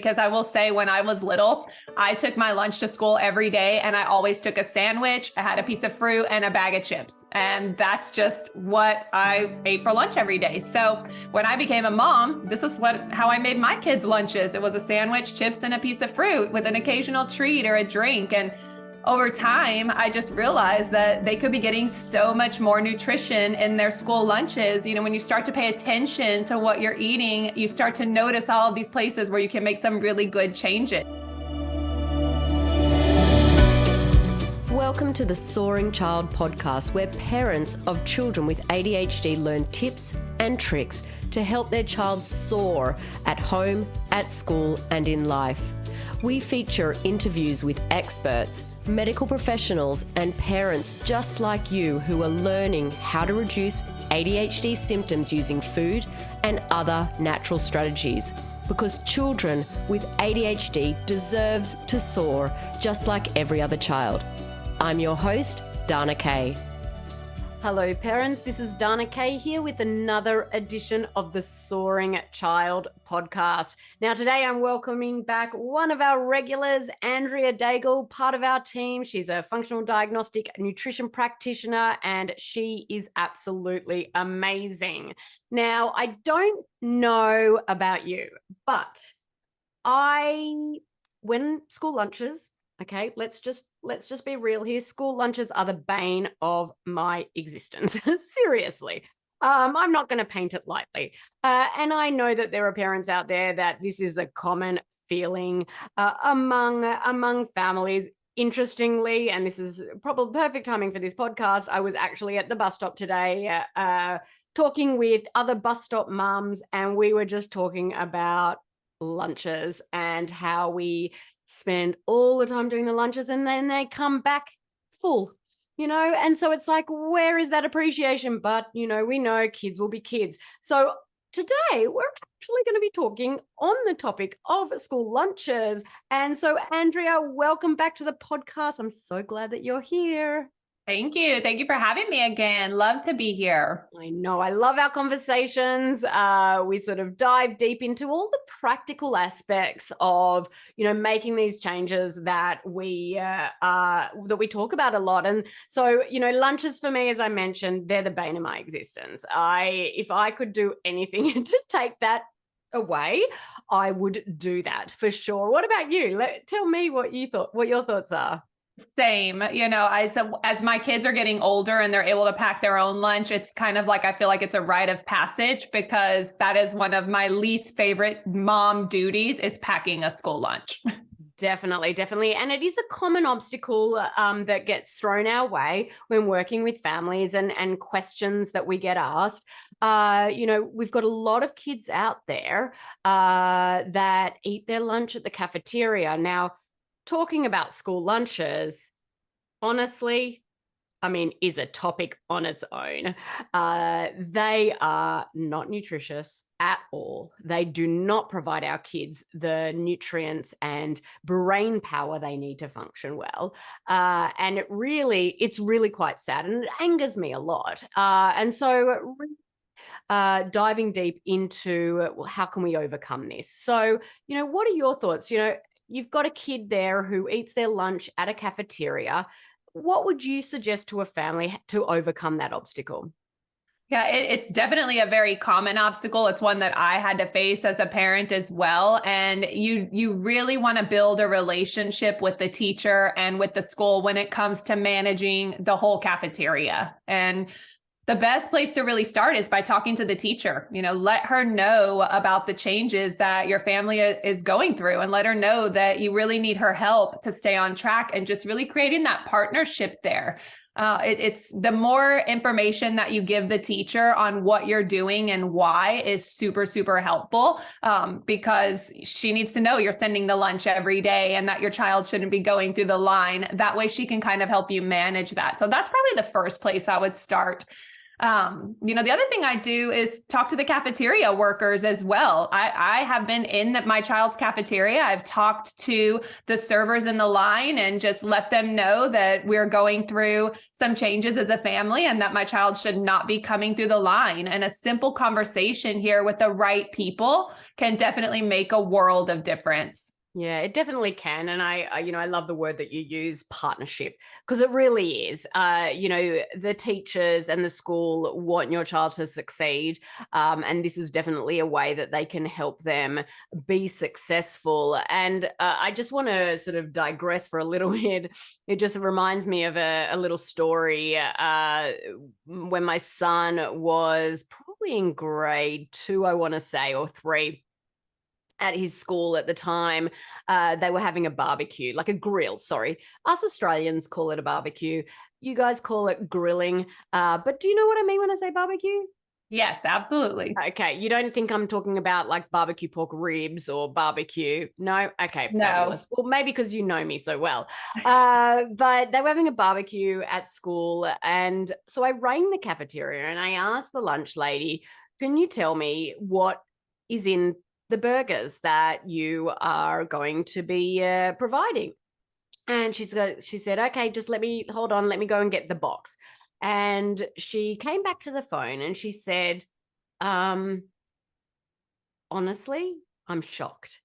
Because I will say when I was little, I took my lunch to school every day and I always took a sandwich, I had a piece of fruit and a bag of chips. And that's just what I ate for lunch every day. So when I became a mom, this is how I made my kids' lunches. It was a sandwich, chips, and a piece of fruit with an occasional treat or a drink. And over time, I just realized that they could be getting so much more nutrition in their school lunches. You know, when you start to pay attention to what you're eating, you start to notice all of these places where you can make some really good changes. Welcome to the Soaring Child Podcast, where parents of children with ADHD learn tips and tricks to help their child soar at home, at school, and in life. We feature interviews with experts, medical professionals, and parents just like you who are learning how to reduce ADHD symptoms using food and other natural strategies. Because children with ADHD deserve to soar just like every other child. I'm your host, Dana Kay. Hello parents, this is Dana Kay here with another edition of the Soaring Child Podcast. Now today I'm welcoming back one of our regulars, Andrea Daigle, part of our team. She's a functional diagnostic nutrition practitioner and she is absolutely amazing. Now I don't know about you, but when school lunches, okay, let's just be real here. School lunches are the bane of my existence. Seriously. I'm not going to paint it lightly. And I know that there are parents out there that this is a common feeling among families. Interestingly, and this is probably perfect timing for this podcast, I was actually at the bus stop today talking with other bus stop mums, and we were just talking about lunches and how we spend all the time doing the lunches and then they come back full, and so it's like, where is that appreciation? But we know kids will be kids. So today we're actually going to be talking on the topic of school lunches. And so Andrea, welcome back to the podcast. I'm so glad that you're here. Thank you. Thank you for having me again. Love to be here. I know. I love our conversations. We sort of dive deep into all the practical aspects of, making these changes that we talk about a lot. And so, lunches for me, as I mentioned, they're the bane of my existence. If I could do anything to take that away, I would do that for sure. What about you? Tell me what your thoughts are. Same, as my kids are getting older and they're able to pack their own lunch, it's kind of like, I feel like it's a rite of passage because that is one of my least favorite mom duties is packing a school lunch. Definitely. And it is a common obstacle that gets thrown our way when working with families and questions that we get asked. We've got a lot of kids out there that eat their lunch at the cafeteria. Talking about school lunches, honestly, is a topic on its own. They are not nutritious at all. They do not provide our kids the nutrients and brain power they need to function well. And it's really quite sad and it angers me a lot. And so diving deep into how can we overcome this? So, what are your thoughts? You've got a kid there who eats their lunch at a cafeteria. What would you suggest to a family to overcome that obstacle? Yeah, it's definitely a very common obstacle. It's one that I had to face as a parent as well. And you really want to build a relationship with the teacher and with the school when it comes to managing the whole cafeteria. And the best place to really start is by talking to the teacher. Let her know about the changes that your family is going through and let her know that you really need her help to stay on track and just really creating that partnership there. It's the more information that you give the teacher on what you're doing and why is super, super helpful because she needs to know you're sending the lunch every day and that your child shouldn't be going through the line. That way she can kind of help you manage that. So that's probably the first place I would start. The other thing I do is talk to the cafeteria workers as well. I have been in my child's cafeteria. I've talked to the servers in the line and just let them know that we're going through some changes as a family and that my child should not be coming through the line. And a simple conversation here with the right people can definitely make a world of difference. Yeah, it definitely can. And I love the word that you use, partnership, because it really is. The teachers and the school want your child to succeed. And this is definitely a way that they can help them be successful. And I just want to sort of digress for a little bit. It just reminds me of a little story when my son was probably in grade 2, I want to say, or 3. At his school at the time, they were having a barbecue, like a grill, sorry. Us Australians call it a barbecue. You guys call it grilling. But do you know what I mean when I say barbecue? Yes, absolutely. Okay. You don't think I'm talking about like barbecue pork ribs or barbecue? No? Okay. Fabulous. No. Well, maybe because you know me so well. But they were having a barbecue at school. And so I rang the cafeteria and I asked the lunch lady, can you tell me what is in the burgers that you are going to be providing? And she said, okay, just let me go and get the box. And she came back to the phone and she said, honestly, I'm shocked.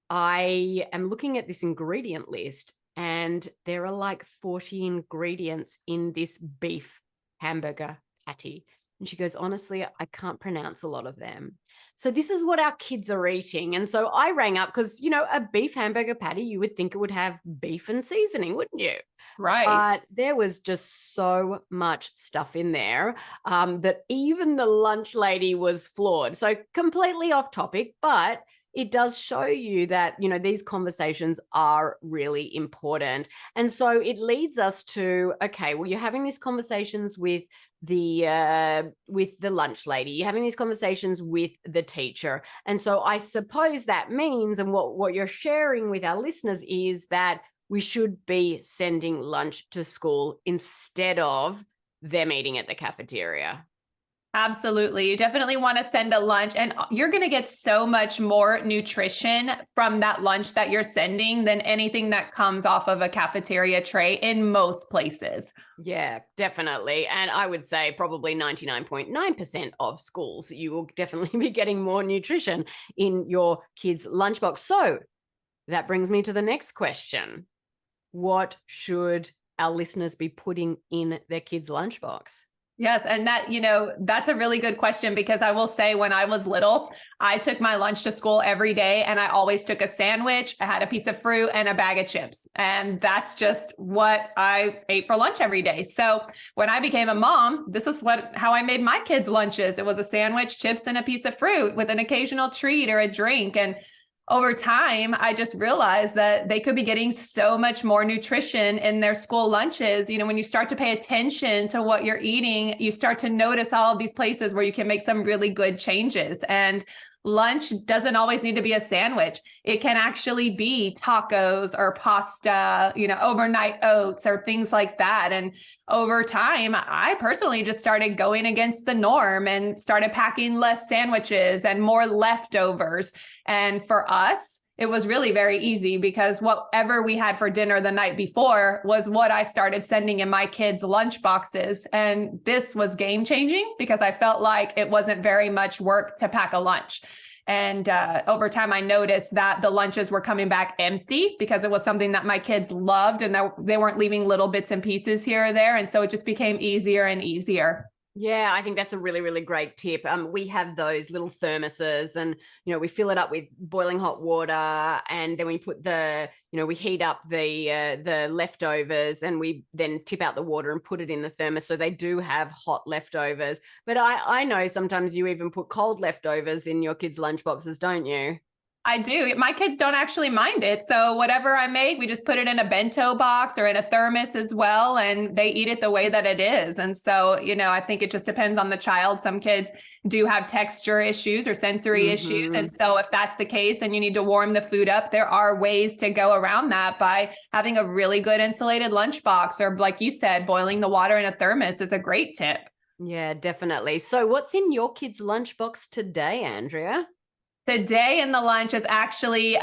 I am looking at this ingredient list and there are like 40 ingredients in this beef hamburger patty. And she goes, honestly, I can't pronounce a lot of them. So this is what our kids are eating. And so I rang up because, a beef hamburger patty, you would think it would have beef and seasoning, wouldn't you? Right. But there was just so much stuff in there that even the lunch lady was floored. So completely off topic, but it does show you that, these conversations are really important. And so it leads us to, okay, well, you're having these conversations with the lunch lady, you're having these conversations with the teacher. And so I suppose that means, and what you're sharing with our listeners is that we should be sending lunch to school instead of them eating at the cafeteria. Absolutely. You definitely want to send a lunch, and you're going to get so much more nutrition from that lunch that you're sending than anything that comes off of a cafeteria tray in most places. Yeah, definitely. And I would say probably 99.9% of schools, you will definitely be getting more nutrition in your kids' lunchbox. So that brings me to the next question. What should our listeners be putting in their kids' lunchbox? Yes. And that's a really good question, because I will say when I was little, I took my lunch to school every day and I always took a sandwich. I had a piece of fruit and a bag of chips. And that's just what I ate for lunch every day. So when I became a mom, this is how I made my kids' lunches. It was a sandwich, chips, and a piece of fruit with an occasional treat or a drink. And over time, I just realized that they could be getting so much more nutrition in their school lunches. When you start to pay attention to what you're eating, you start to notice all of these places where you can make some really good changes. And lunch doesn't always need to be a sandwich. It can actually be tacos or pasta, overnight oats or things like that. And over time, I personally just started going against the norm and started packing less sandwiches and more leftovers. And for us, it was really very easy, because whatever we had for dinner the night before was what I started sending in my kids' lunch boxes. And this was game changing because I felt like it wasn't very much work to pack a lunch. And over time, I noticed that the lunches were coming back empty because it was something that my kids loved and they weren't leaving little bits and pieces here or there. And so it just became easier and easier. Yeah, I think that's a really, really great tip. We have those little thermoses and, we fill it up with boiling hot water, and then we put we heat up the leftovers, and we then tip out the water and put it in the thermos. So they do have hot leftovers. But I know sometimes you even put cold leftovers in your kids' lunchboxes, don't you? I do. My kids don't actually mind it. So whatever I make, we just put it in a bento box or in a thermos as well, and they eat it the way that it is. And so, I think it just depends on the child. Some kids do have texture issues or sensory issues. And so if that's the case and you need to warm the food up, there are ways to go around that by having a really good insulated lunchbox, or like you said, boiling the water in a thermos is a great tip. Yeah, definitely. So what's in your kids' lunchbox today, Andrea? Today in the lunch is actually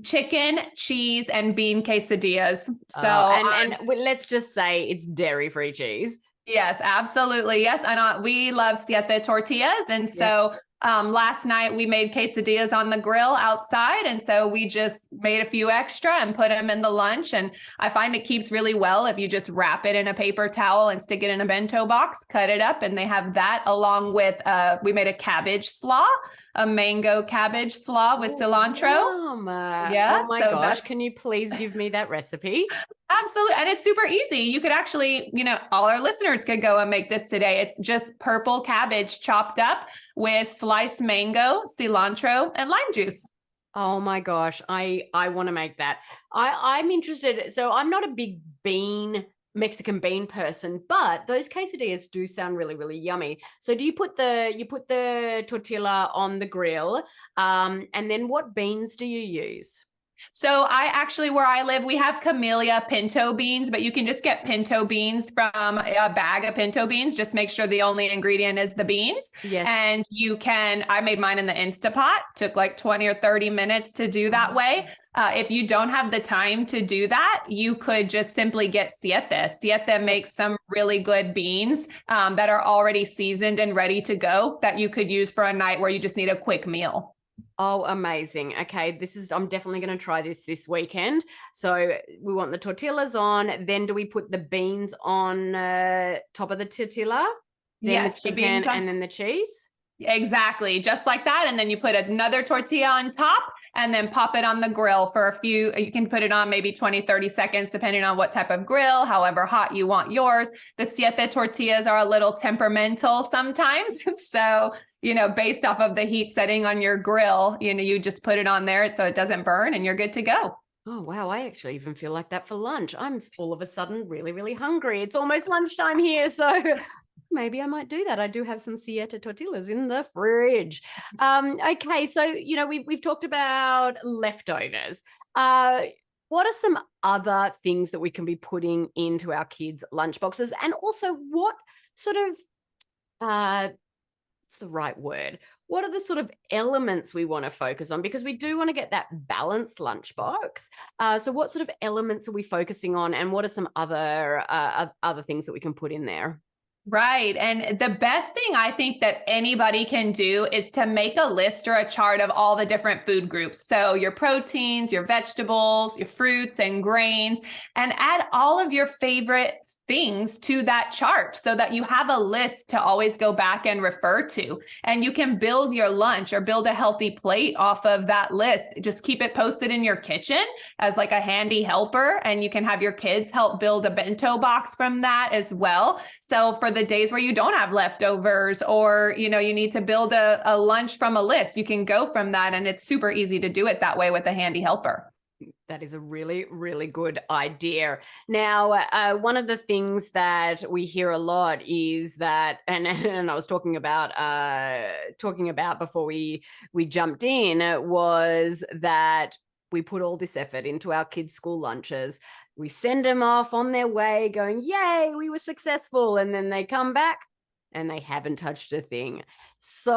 chicken, cheese, and bean quesadillas. So, Let's just say it's dairy-free cheese. yes, absolutely. Yes. And we love siete tortillas. And so last night we made quesadillas on the grill outside. And so we just made a few extra and put them in the lunch. And I find it keeps really well if you just wrap it in a paper towel and stick it in a bento box, cut it up. And they have that along with, we made a cabbage slaw, a mango cabbage slaw with cilantro. Yeah. Oh my gosh. Can you please give me that recipe? Absolutely. And it's super easy. You could actually, all our listeners could go and make this today. It's just purple cabbage chopped up with sliced mango, cilantro, and lime juice. Oh my gosh. I want to make that. I'm interested. So I'm not a big Mexican bean person, but those quesadillas do sound really, really yummy. So do you put the tortilla on the grill? And then what beans do you use? So where I live, we have Camellia pinto beans, but you can just get pinto beans from a bag of pinto beans. Just make sure the only ingredient is the beans. Yes. And I made mine in the Instapot, took like 20 or 30 minutes to do that way. If you don't have the time to do that, you could just simply get siete. Siete makes some really good beans that are already seasoned and ready to go that you could use for a night where you just need a quick meal. Oh, amazing. Okay. I'm definitely going to try this weekend. So we want the tortillas on, then do we put the beans on top of the tortilla? Then yes, the chicken and then the cheese? Exactly. Just like that. And then you put another tortilla on top and then pop it on the grill for you can put it on maybe 20, 30 seconds, depending on what type of grill, however hot you want yours. The siete tortillas are a little temperamental sometimes. So, based off of the heat setting on your grill, you just put it on there so it doesn't burn and you're good to go. Oh, wow. I actually even feel like that for lunch. I'm all of a sudden really, really hungry. It's almost lunchtime here. So maybe I might do that. I do have some siete tortillas in the fridge. Okay. So, we've talked about leftovers. What are some other things that we can be putting into our kids' lunchboxes? And also what sort of, what's the right word? What are the sort of elements we want to focus on? Because we do want to get that balanced lunchbox. So what sort of elements are we focusing on? And what are some other things that we can put in there? Right. And the best thing I think that anybody can do is to make a list or a chart of all the different food groups. So your proteins, your vegetables, your fruits and grains, and add all of your favorite things to that chart so that you have a list to always go back and refer to. And you can build your lunch or build a healthy plate off of that list. Just keep it posted in your kitchen as like a handy helper. And you can have your kids help build a bento box from that as well. So for the days where you don't have leftovers or, you need to build a lunch from a list, you can go from that. And it's super easy to do it that way with a handy helper. That is a really, really good idea. Now, one of the things that we hear a lot is that, and I was talking about before we jumped in, was that we put all this effort into our kids' school lunches. We send them off on their way going, yay, we were successful. And then they come back and they haven't touched a thing. So,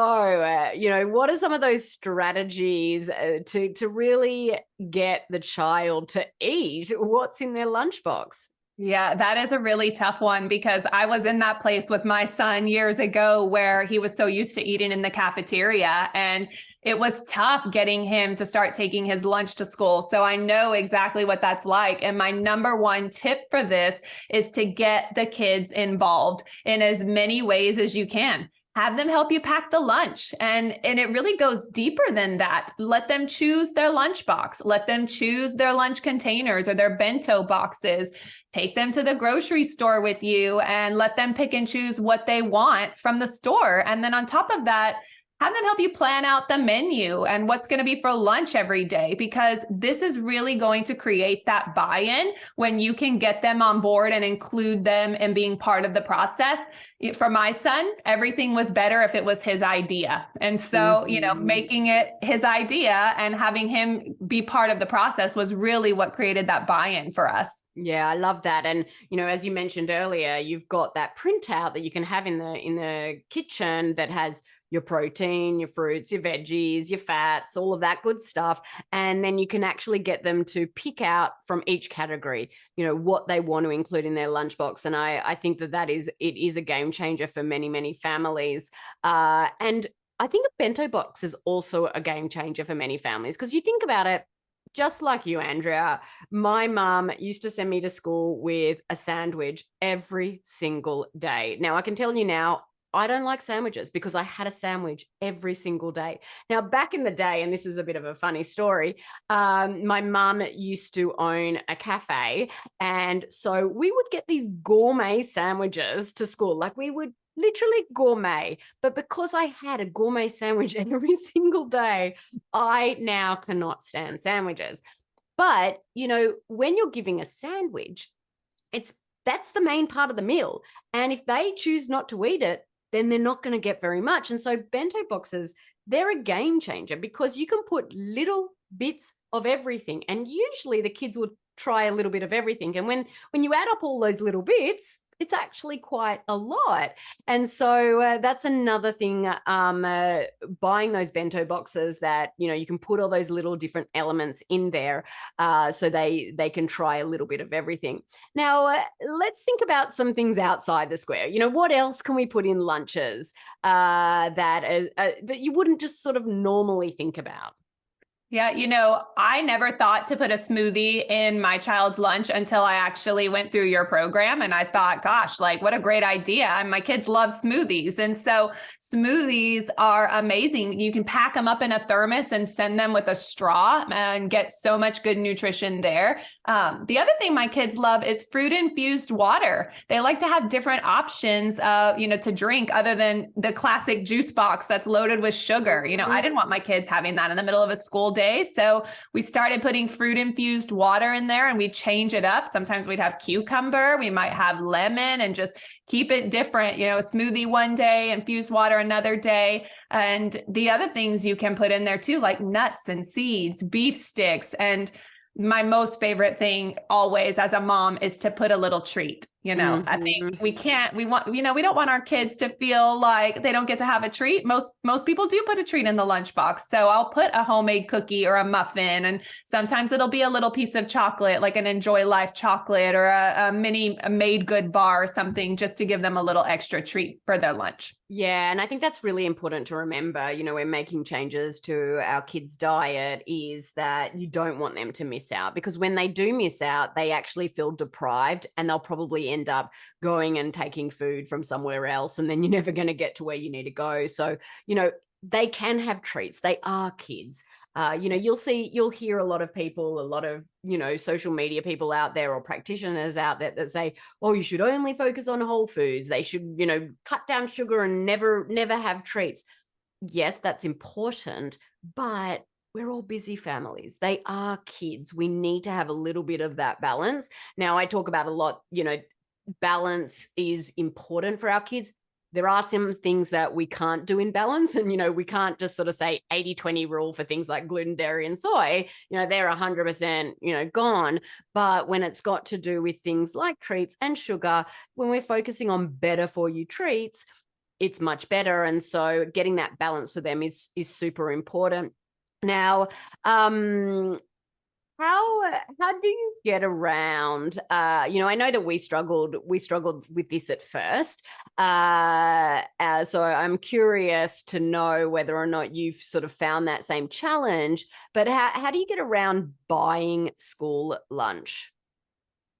what are some of those strategies to really get the child to eat what's in their lunchbox? Yeah, that is a really tough one because I was in that place with my son years ago where he was so used to eating in the cafeteria and it was tough getting him to start taking his lunch to school. So I know exactly what that's like. And my number one tip for this is to get the kids involved in as many ways as you can. Have them help you pack the lunch. And it really goes deeper than that. Let them choose their lunchbox. Let them choose their lunch containers or their bento boxes. Take them to the grocery store with you and let them pick and choose what they want from the store. And then on top of that, Have them help you plan out the menu and what's going to be for lunch every day, because this is really going to create that buy-in when you can get them on board and include them in being part of the process. For my son, everything was better if it was his idea. And so, making it his idea and having him be part of the process was really what created that buy-in for us. Yeah, I love that. And, as you mentioned earlier, you've got that printout that you can have in the kitchen that has your protein, your fruits, your veggies, your fats, all of that good stuff. And then you can actually get them to pick out from each category, what they want to include in their lunchbox. And I think it is a game changer for many, many families. And I think a bento box is also a game changer for many families, because you think about it, just like you, Andrea, my mom used to send me to school with a sandwich every single day. Now, I can tell you now, I don't like sandwiches because I had a sandwich every single day. Now, back in the day, and this is a bit of a funny story, my mum used to own a cafe. And so we would get these gourmet sandwiches to school. Like, we would literally gourmet. But because I had a gourmet sandwich every single day, I now cannot stand sandwiches. But, when you're giving a sandwich, that's the main part of the meal. And if they choose not to eat it, then they're not going to get very much. And so bento boxes, they're a game changer because you can put little bits of everything. And usually the kids will try a little bit of everything. And when you add up all those little bits, it's actually quite a lot. And so that's another thing, buying those bento boxes that, you can put all those little different elements in there so they can try a little bit of everything. Now, let's think about some things outside the square. What else can we put in lunches that you wouldn't just sort of normally think about? Yeah, I never thought to put a smoothie in my child's lunch until I actually went through your program. And I thought, gosh, what a great idea. And my kids love smoothies. And so smoothies are amazing. You can pack them up in a thermos and send them with a straw and get so much good nutrition there. The other thing my kids love is fruit infused water. They like to have different options, to drink other than the classic juice box that's loaded with sugar. I didn't want my kids having that in the middle of a school day. So we started putting fruit infused water in there and we change it up. Sometimes we'd have cucumber, we might have lemon, and just keep it different, a smoothie one day, infused water another day. And the other things you can put in there too, like nuts and seeds, beef sticks. And my most favorite thing always as a mom is to put a little treat. I think we don't want our kids to feel like they don't get to have a treat. Most people do put a treat in the lunchbox. So I'll put a homemade cookie or a muffin, and sometimes it'll be a little piece of chocolate, like an Enjoy Life chocolate or a mini made good bar or something, just to give them a little extra treat for their lunch. Yeah. And I think that's really important to remember, when making changes to our kids' diet, is that you don't want them to miss out, because when they do miss out, they actually feel deprived and they'll probably end up going and taking food from somewhere else. And then you're never going to get to where you need to go. So, they can have treats. They are kids. You'll hear a lot of people, a lot of, social media people out there or practitioners out there that say, oh, you should only focus on whole foods. They should, cut down sugar and never have treats. Yes, that's important, but we're all busy families. They are kids. We need to have a little bit of that balance. Now, I talk about a lot, balance is important for our kids. There are some things that we can't do in balance. And, we can't just sort of say 80-20 rule for things like gluten, dairy, and soy. They're 100%, gone. But when it's got to do with things like treats and sugar, when we're focusing on better for you treats, it's much better. And so getting that balance for them is super important. Now, how do you get around, I know that we struggled with this at first. So I'm curious to know whether or not you've sort of found that same challenge, but how do you get around buying school lunch?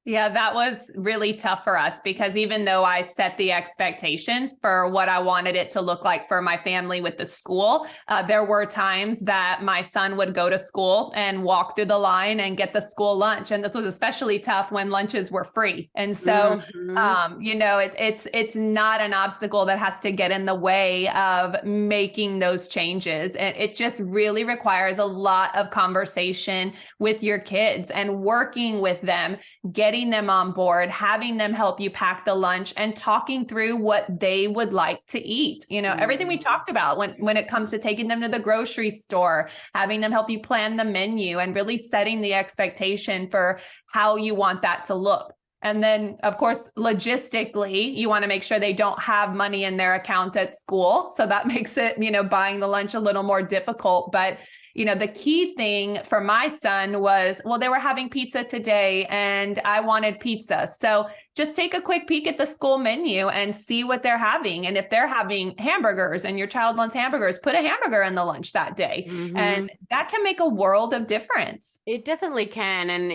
Yeah, that was really tough for us because even though I set the expectations for what I wanted it to look like for my family with the school, there were times that my son would go to school and walk through the line and get the school lunch. And this was especially tough when lunches were free. And so, it's not an obstacle that has to get in the way of making those changes. And it just really requires a lot of conversation with your kids and working with them, getting them on board, having them help you pack the lunch and talking through what they would like to eat. Everything we talked about when it comes to taking them to the grocery store, having them help you plan the menu and really setting the expectation for how you want that to look. And then, of course, logistically, you want to make sure they don't have money in their account at school. So that makes it, buying the lunch a little more difficult. But the key thing for my son was, well, they were having pizza today and I wanted pizza. So just take a quick peek at the school menu and see what they're having. And if they're having hamburgers and your child wants hamburgers, put a hamburger in the lunch that day. Mm-hmm. And that can make a world of difference. It definitely can. And,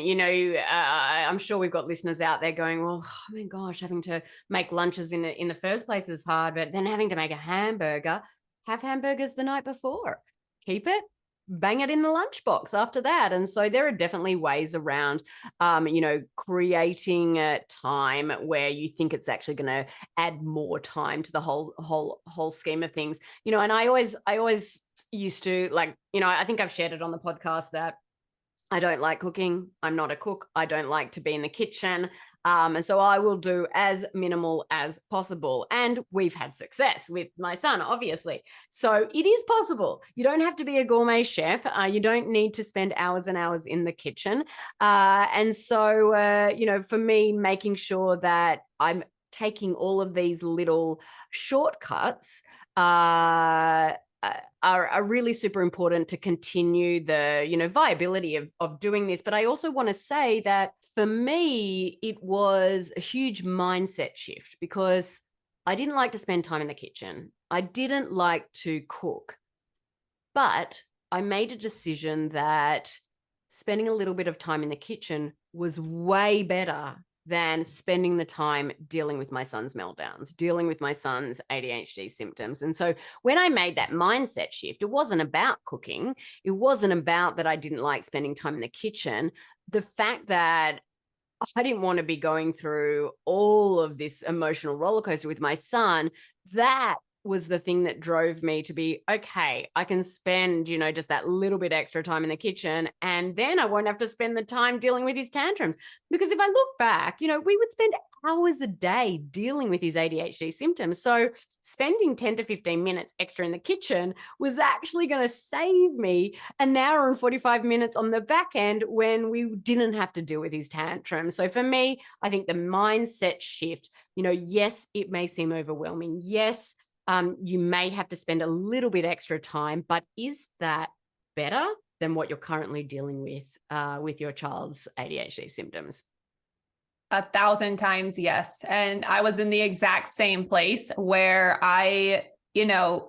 I'm sure we've got listeners out there going, well, oh my gosh, having to make lunches in the first place is hard, but then having to make a hamburger, have hamburgers the night before, keep it, bang it in the lunchbox after that. And so there are definitely ways around, creating a time where you think it's actually going to add more time to the whole scheme of things. And I always used to I think I've shared it on the podcast that I don't like cooking. I'm not a cook. I don't like to be in the kitchen. And so I will do as minimal as possible. And we've had success with my son, obviously. So it is possible. You don't have to be a gourmet chef. You don't need to spend hours and hours in the kitchen. And so, for me, making sure that I'm taking all of these little shortcuts are really super important to continue the, viability of doing this. But I also want to say that for me, it was a huge mindset shift because I didn't like to spend time in the kitchen. I didn't like to cook, but I made a decision that spending a little bit of time in the kitchen was way better than spending the time dealing with my son's meltdowns, dealing with my son's ADHD symptoms. And so when I made that mindset shift, it wasn't about cooking. It wasn't about that I didn't like spending time in the kitchen. The fact that I didn't want to be going through all of this emotional roller coaster with my son, that was the thing that drove me to be, okay, I can spend, just that little bit extra time in the kitchen, and then I won't have to spend the time dealing with his tantrums. Because if I look back, we would spend hours a day dealing with his ADHD symptoms. So spending 10 to 15 minutes extra in the kitchen was actually going to save me an hour and 45 minutes on the back end when we didn't have to deal with his tantrums. So for me, I think the mindset shift, yes, it may seem overwhelming. Yes, you may have to spend a little bit extra time, but is that better than what you're currently dealing with your child's ADHD symptoms? 1,000 times yes. And I was in the exact same place where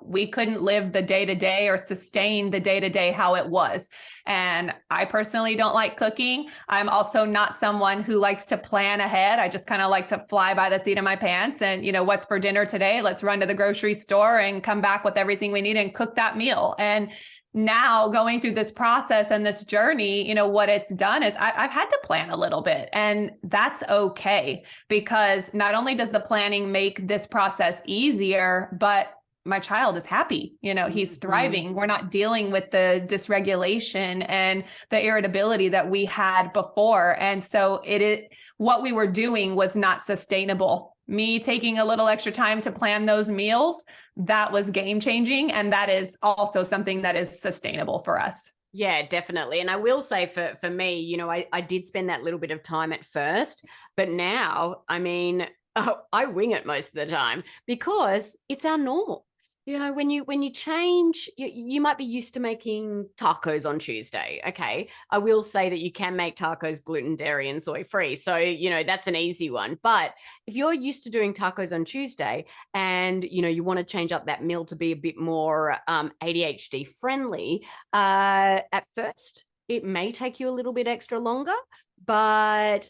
we couldn't live the day-to-day or sustain the day-to-day how it was. And I personally don't like cooking. I'm also not someone who likes to plan ahead. I just kind of like to fly by the seat of my pants and, what's for dinner today? Let's run to the grocery store and come back with everything we need and cook that meal. And now going through this process and this journey, what it's done is I've had to plan a little bit, and that's okay, because not only does the planning make this process easier, but my child is happy. He's thriving. We're not dealing with the dysregulation and the irritability that we had before. And so what we were doing was not sustainable. Me taking a little extra time to plan those meals, that was game changing. And that is also something that is sustainable for us. Yeah, definitely. And I will say for me, I did spend that little bit of time at first, but now, I wing it most of the time because it's our normal. When you change, you might be used to making tacos on Tuesday. Okay. I will say that you can make tacos gluten, dairy, and soy free. So, that's an easy one. But if you're used to doing tacos on Tuesday and, you want to change up that meal to be a bit more ADHD friendly, at first, it may take you a little bit extra longer, but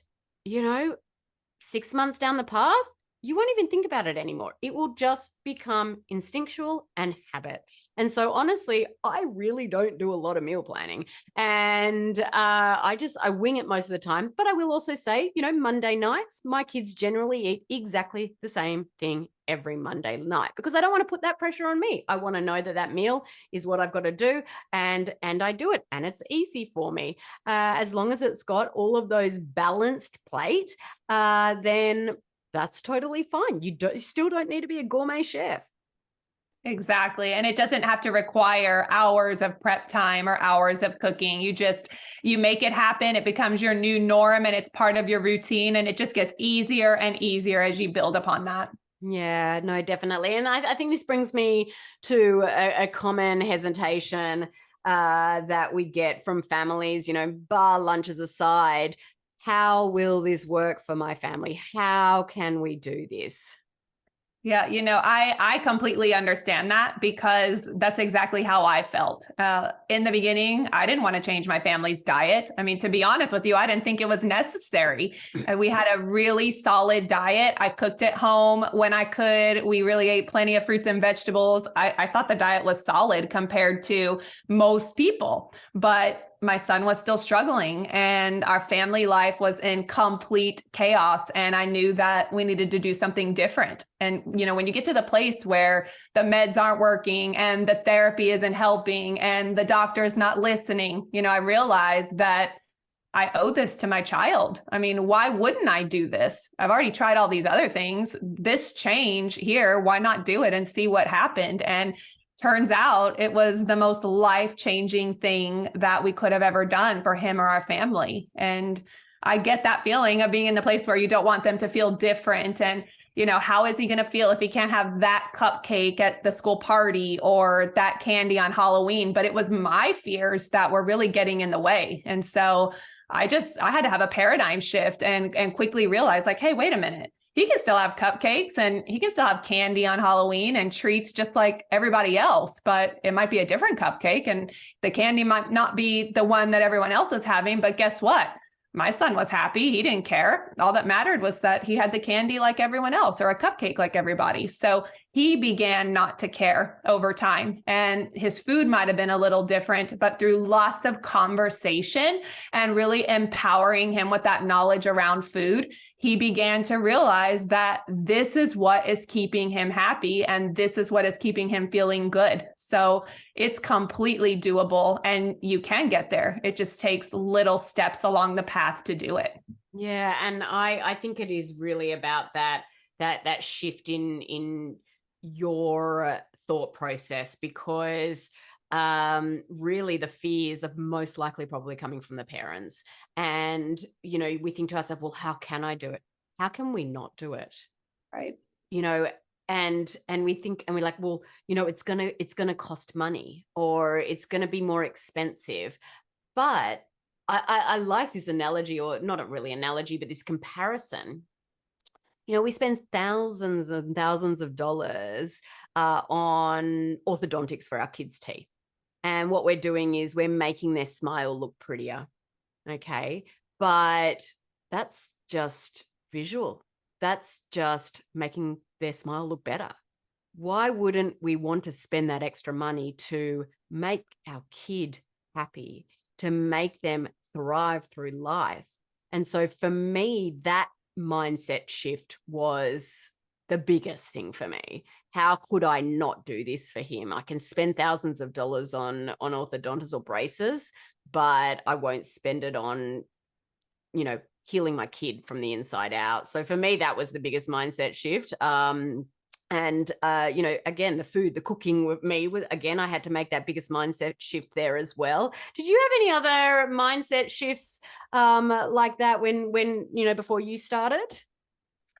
6 months down the path, you won't even think about it anymore. It will just become instinctual and habit. And so honestly, I really don't do a lot of meal planning, and I wing it most of the time. But I will also say, Monday nights, my kids generally eat exactly the same thing every Monday night, because I don't want to put that pressure on me. I want to know that that meal is what I've got to do, and I do it, and it's easy for me. As long as it's got all of those balanced plate, then that's totally fine. You still don't need to be a gourmet chef. Exactly. And it doesn't have to require hours of prep time or hours of cooking. You make it happen. It becomes your new norm, and it's part of your routine, and it just gets easier and easier as you build upon that. Yeah, no, definitely. And I think this brings me to a common hesitation that we get from families, bar lunches aside. How will this work for my family? How can we do this? Yeah, I completely understand that, because that's exactly how I felt. In the beginning, I didn't want to change my family's diet. I mean, to be honest with you, I didn't think it was necessary. We had a really solid diet. I cooked at home when I could. We really ate plenty of fruits and vegetables. I thought the diet was solid compared to most people, but my son was still struggling, and our family life was in complete chaos. And I knew that we needed to do something different. And, when you get to the place where the meds aren't working and the therapy isn't helping and the doctor is not listening, I realized that I owe this to my child. I mean, why wouldn't I do this? I've already tried all these other things. This change here, why not do it and see what happened? And turns out it was the most life-changing thing that we could have ever done for him or our family. And I get that feeling of being in the place where you don't want them to feel different. And, how is he going to feel if he can't have that cupcake at the school party or that candy on Halloween? But it was my fears that were really getting in the way. And so I had to have a paradigm shift and quickly realize, like, hey, wait a minute. He can still have cupcakes and he can still have candy on Halloween and treats just like everybody else, but it might be a different cupcake, and the candy might not be the one that everyone else is having. But guess what? My son was happy. He didn't care. All that mattered was that he had the candy like everyone else, or a cupcake like everybody. So he began not to care over time, and his food might have been a little different, but through lots of conversation and really empowering him with that knowledge around food, he began to realize that this is what is keeping him happy, and this is what is keeping him feeling good. So it's completely doable, and you can get there. It just takes little steps along the path to do it. Yeah. And I think it is really about that shift in your thought process, because really the fears are most likely probably coming from the parents. And, we think to ourselves, well, how can I do it? How can we not do it? Right. And we think, and we're like, well, it's going to cost money, or it's going to be more expensive. But I like this analogy, or not a really analogy, but this comparison. We spend thousands and thousands of dollars on orthodontics for our kids' teeth. And what we're doing is we're making their smile look prettier. Okay. But that's just visual. That's just making their smile look better. Why wouldn't we want to spend that extra money to make our kid happy, to make them thrive through life? And so for me, that mindset shift was the biggest thing for me. How could I not do this for him? I can spend thousands of dollars on orthodontics or braces, but I won't spend it on, healing my kid from the inside out. So for me, that was the biggest mindset shift. And again, the food, the cooking with me, again, I had to make that biggest mindset shift there as well. Did you have any other mindset shifts like that when before you started?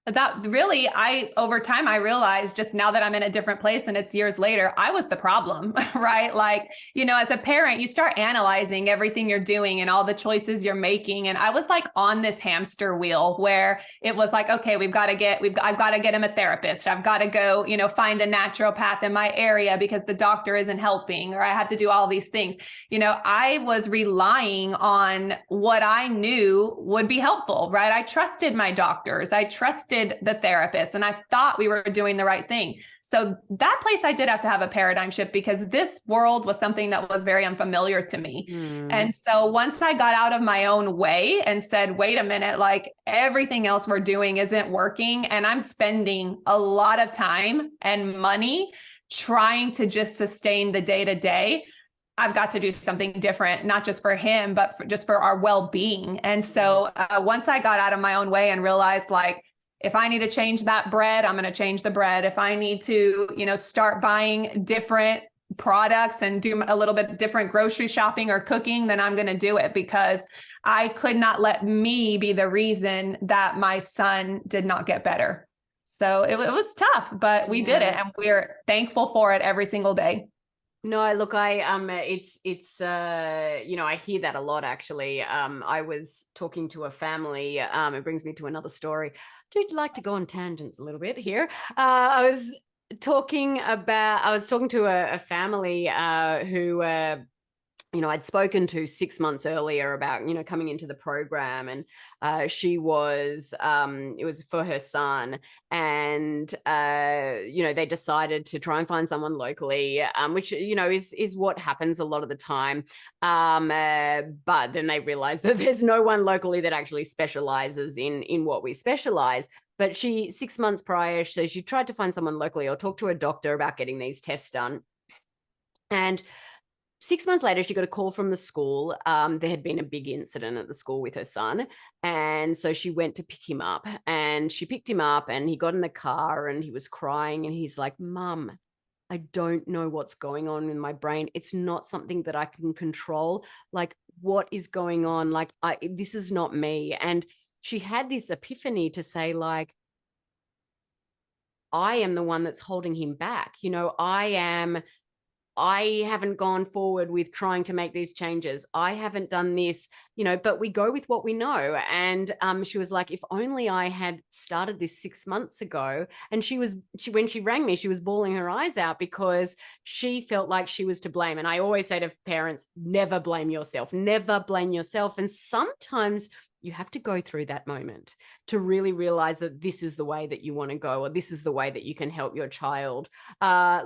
That really, over time, I realized just now that I'm in a different place and it's years later, I was the problem, right? Like, as a parent, you start analyzing everything you're doing and all the choices you're making. And I was like on this hamster wheel where it was like, okay, I've got to get him a therapist. I've got to go, find a naturopath in my area because the doctor isn't helping, or I have to do all these things. I was relying on what I knew would be helpful, right? I trusted my doctors. I trusted the therapist, and I thought we were doing the right thing. So that place, I did have to have a paradigm shift because this world was something that was very unfamiliar to me. And so once I got out of my own way and said, wait a minute, like everything else we're doing isn't working, and I'm spending a lot of time and money trying to just sustain the day to day, I've got to do something different, not just for him, but just for our well-being. And so once I got out of my own way and realized, like, if I need to change that bread, I'm going to change the bread. If I need to, start buying different products and do a little bit different grocery shopping or cooking, then I'm going to do it, because I could not let me be the reason that my son did not get better. So it was tough, but we did it, and we're thankful for it every single day. No, look, I hear that a lot, actually. I was talking to a family. It brings me to another story. I do like to go on tangents a little bit here. I was talking to a family who I'd spoken to 6 months earlier about, coming into the program, and she was, it was for her son, and, they decided to try and find someone locally, which, is what happens a lot of the time. But then they realized that there's no one locally that actually specializes in what we specialize. But 6 months prior, so she tried to find someone locally or talk to a doctor about getting these tests done. And 6 months later, she got a call from the school. There had been a big incident at the school with her son. And so she went to pick him up, and she picked him up, and he got in the car and he was crying, and he's like, "Mum, I don't know what's going on in my brain. It's not something that I can control. Like, what is going on? Like, this is not me." And she had this epiphany to say, like, I am the one that's holding him back. I haven't gone forward with trying to make these changes. I haven't done this, but we go with what we know. And she was like, if only I had started this 6 months ago. And when she rang me, she was bawling her eyes out because she felt like she was to blame. And I always say to parents, never blame yourself, never blame yourself. And sometimes you have to go through that moment to really realize that this is the way that you want to go, or this is the way that you can help your child.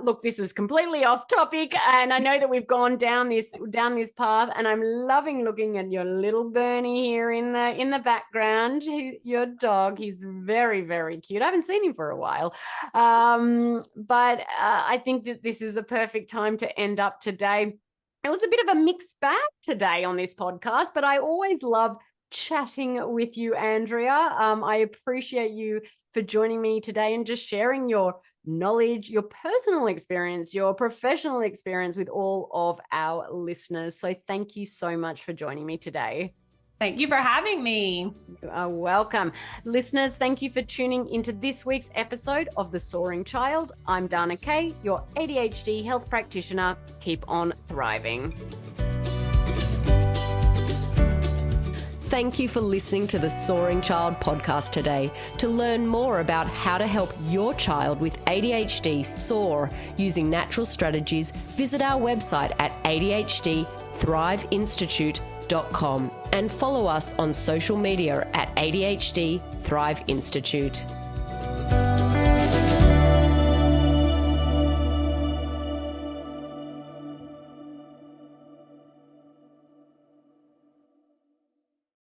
Look, this is completely off topic, and I know that we've gone down this path, and I'm loving looking at your little Bernie here in the background. Your dog, he's very, very cute. I haven't seen him for a while, but I think that this is a perfect time to end up today. It was a bit of a mixed bag today on this podcast, but I always love chatting with you, Andrea. I appreciate you for joining me today and just sharing your knowledge, your personal experience, your professional experience with all of our listeners. So thank you so much for joining me today. Thank you for having me. You are welcome. Listeners, thank you for tuning into this week's episode of The Soaring Child. I'm Dana Kay, your ADHD health practitioner. Keep on thriving. Thank you for listening to the Soaring Child podcast today. To learn more about how to help your child with ADHD soar using natural strategies, visit our website at ADHD Thrive Institute.com and follow us on social media at ADHD Thrive Institute.